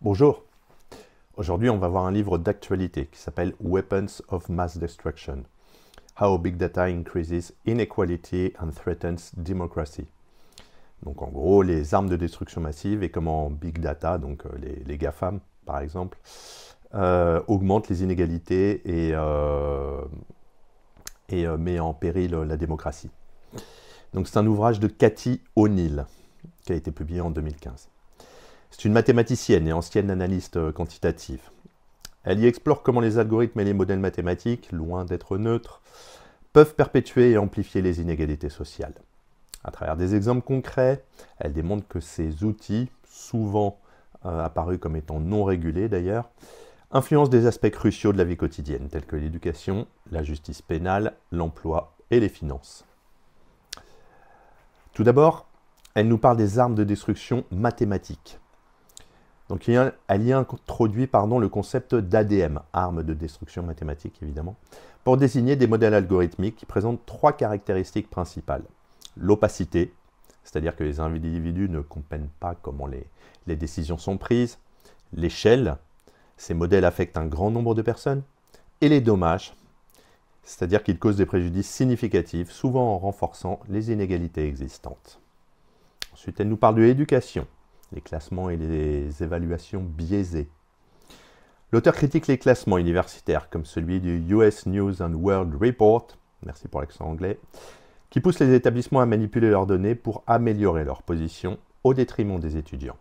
Bonjour, aujourd'hui on va voir un livre d'actualité qui s'appelle Weapons of Mass Destruction. How Big Data Increases Inequality and Threatens Democracy. Donc en gros, les armes de destruction massive et comment Big Data, donc les GAFAM par exemple, augmentent les inégalités et met en péril la démocratie. Donc c'est un ouvrage de Cathy O'Neil qui a été publié en 2015. C'est une mathématicienne et ancienne analyste quantitative. Elle y explore comment les algorithmes et les modèles mathématiques, loin d'être neutres, peuvent perpétuer et amplifier les inégalités sociales. À travers des exemples concrets, elle démontre que ces outils, souvent apparus comme étant non régulés d'ailleurs, influencent des aspects cruciaux de la vie quotidienne, tels que l'éducation, la justice pénale, l'emploi et les finances. Tout d'abord, elle nous parle des armes de destruction mathématiques. Donc elle y a introduit le concept d'ADM, armes de destruction mathématique évidemment, pour désigner des modèles algorithmiques qui présentent trois caractéristiques principales. L'opacité, c'est-à-dire que les individus ne comprennent pas comment les décisions sont prises. L'échelle, ces modèles affectent un grand nombre de personnes. Et les dommages, c'est-à-dire qu'ils causent des préjudices significatifs, souvent en renforçant les inégalités existantes. Ensuite, elle nous parle de l'éducation, les classements et les évaluations biaisées. L'auteur critique les classements universitaires, comme celui du US News and World Report, merci pour l'accent anglais, qui poussent les établissements à manipuler leurs données pour améliorer leur position au détriment des étudiants.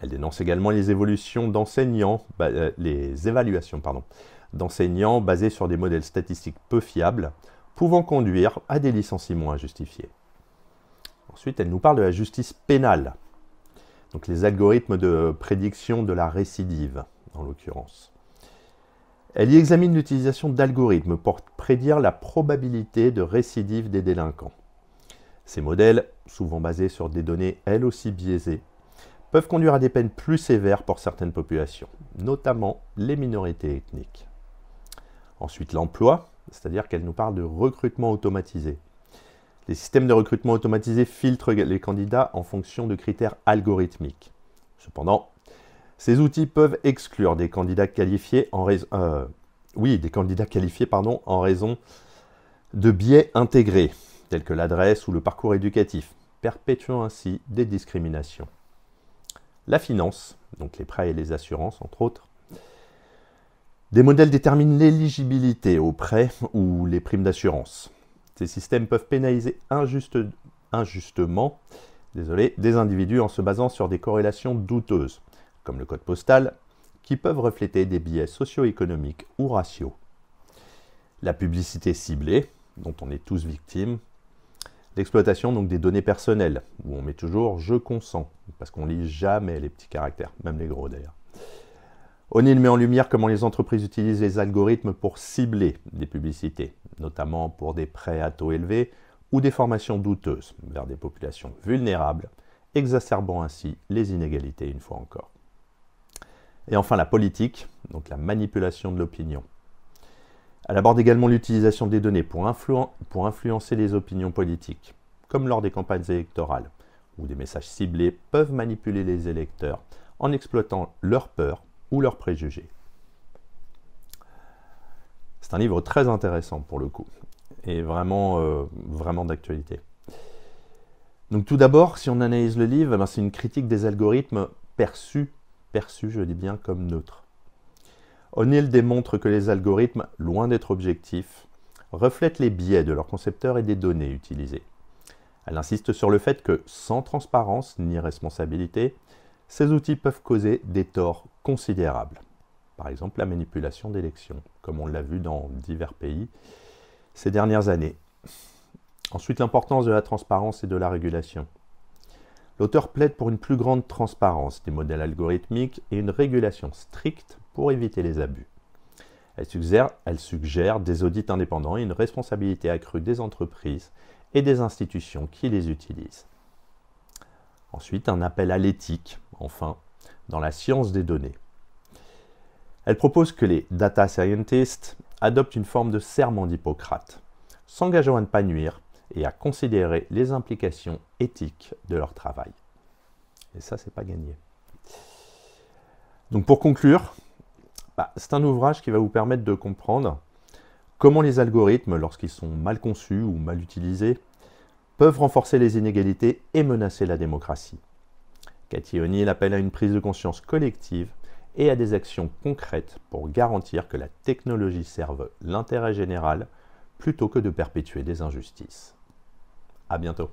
Elle dénonce également les évaluations d'enseignants basées sur des modèles statistiques peu fiables, pouvant conduire à des licenciements injustifiés. Ensuite, elle nous parle de la justice pénale, donc les algorithmes de prédiction de la récidive, en l'occurrence. Elle y examine l'utilisation d'algorithmes pour prédire la probabilité de récidive des délinquants. Ces modèles, souvent basés sur des données elles aussi biaisées, peuvent conduire à des peines plus sévères pour certaines populations, notamment les minorités ethniques. Ensuite, l'emploi, c'est-à-dire qu'elle nous parle de recrutement automatisé. Les systèmes de recrutement automatisé filtrent les candidats en fonction de critères algorithmiques. Cependant, ces outils peuvent exclure des candidats qualifiés en raison de biais intégrés, tels que l'adresse ou le parcours éducatif, perpétuant ainsi des discriminations. La finance, donc les prêts et les assurances entre autres. Des modèles déterminent l'éligibilité aux prêts ou les primes d'assurance. Ces systèmes peuvent pénaliser injustement des individus en se basant sur des corrélations douteuses, comme le code postal, qui peuvent refléter des biais socio-économiques ou raciaux. La publicité ciblée, dont on est tous victimes. L'exploitation donc des données personnelles, où on met toujours « je consens », parce qu'on ne lit jamais les petits caractères, même les gros d'ailleurs. O'Neil met en lumière comment les entreprises utilisent les algorithmes pour cibler des publicités, notamment pour des prêts à taux élevés ou des formations douteuses vers des populations vulnérables, exacerbant ainsi les inégalités une fois encore. Et enfin la politique, donc la manipulation de l'opinion. Elle aborde également l'utilisation des données pour influencer les opinions politiques, comme lors des campagnes électorales, où des messages ciblés peuvent manipuler les électeurs en exploitant leurs peurs ou leurs préjugés. C'est un livre très intéressant pour le coup, et vraiment d'actualité. Donc tout d'abord, si on analyse le livre, c'est une critique des algorithmes perçus, je dis bien, comme neutres. O'Neil démontre que les algorithmes, loin d'être objectifs, reflètent les biais de leurs concepteurs et des données utilisées. Elle insiste sur le fait que, sans transparence ni responsabilité, ces outils peuvent causer des torts considérables. Par exemple, la manipulation d'élections, comme on l'a vu dans divers pays ces dernières années. Ensuite, l'importance de la transparence et de la régulation. L'auteur plaide pour une plus grande transparence des modèles algorithmiques et une régulation stricte pour éviter les abus. Elle suggère des audits indépendants et une responsabilité accrue des entreprises et des institutions qui les utilisent. Ensuite, un appel à l'éthique, enfin, dans la science des données. Elle propose que les data scientists adoptent une forme de serment d'Hippocrate, s'engageant à ne pas nuire et à considérer les implications éthiques de leur travail. Et ça, c'est pas gagné. Donc pour conclure, c'est un ouvrage qui va vous permettre de comprendre comment les algorithmes, lorsqu'ils sont mal conçus ou mal utilisés, peuvent renforcer les inégalités et menacer la démocratie. Cathy O'Neil appelle à une prise de conscience collective et à des actions concrètes pour garantir que la technologie serve l'intérêt général plutôt que de perpétuer des injustices. À bientôt.